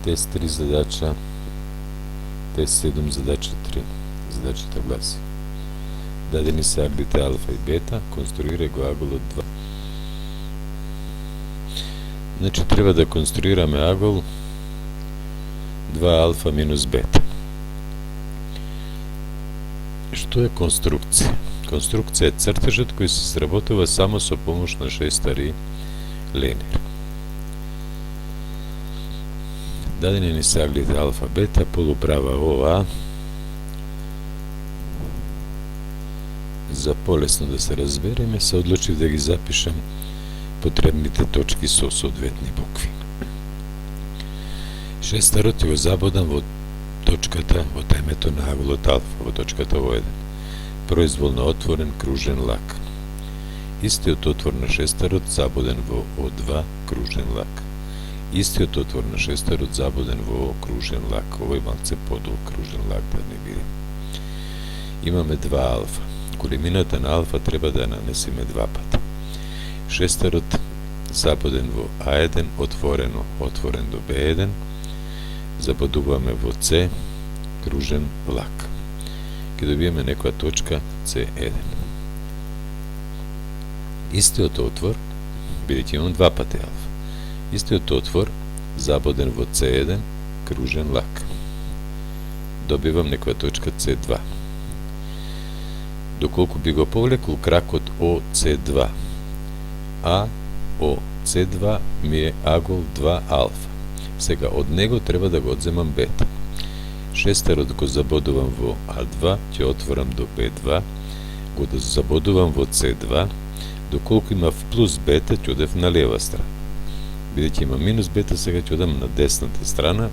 Тест 3 задача, тест 7 задача 3. Задачата гласи: дадени се аглите алфа и бета, конструирај го аголот 2. Значи треба да конструираме агол 2 алфа минус бета. Што е конструкција? Конструкција е цртежот кој се сработува само со помош на шестари ленер. Дадени ни се аглите алфа бета, полуправа ОА. За полесно да се разбереме, се одлучив да ги запишам потребните точки со соодветни букви. Шестарот ја го забодам во точката, во темето на аголот алфа, во точката О1. Произволно отворен кружен лак. Истиот отвор на шестарот забоден во О2 кружен лак. Истиот отвор на шестарот забоден во кружен лак. Овој малце подол кружен лак да не биде. Имаме 2 алфа. Големината на алфа треба да нанесеме два пати. Шестарот забоден во А1, отворено, отворен до Б1, забодуваме во С, кружен лак. Ке добиеме некоја точка С1. Истиот отвор, бидејќи имам два пати алфа, истиот отвор забоден во С1, кружен лак. Добивам некоја точка С2. Доколку би го повлекол кракот ОС2, а ОС2 ми е агол 2 алфа. Сега од него треба да го одземам бета. Шестарот го забодувам во А2, ќе отворам до Б2, го да забодувам во С2, доколку има плюс бета, ќе одев на лева страна. Бидејќи има минус бета, сега ќе одам на десната страна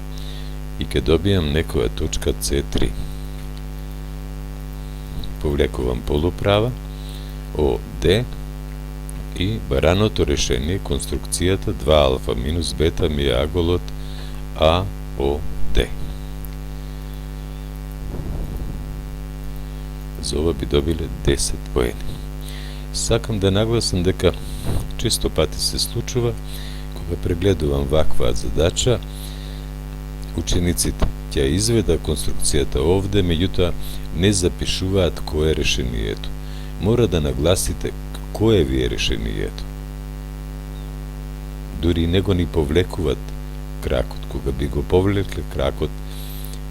и ќе добијам некоја точка С3. Повлекувам полуправа ОД и бараното решение, конструкцијата 2 алфа минус бета ми е аголот АОД. За ова би добиле 10 поени. Сакам да нагласам дека често пати се случува кога прегледувам ваква задача, учениците ќе изведа конструкцијата овде, меѓутоа не запишуваат кое е решението. Мора да нагласите кое ви е решението. Дури не го ни повлекуваат кракот. Кога би го повлекле кракот,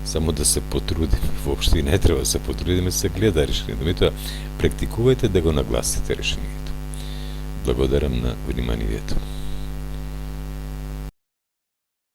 само да се потрудиме, воопшто и не треба да се потрудиме, се гледа решението. Меѓутоа, практикувајте да го нагласите решението. Благодарам на вниманието.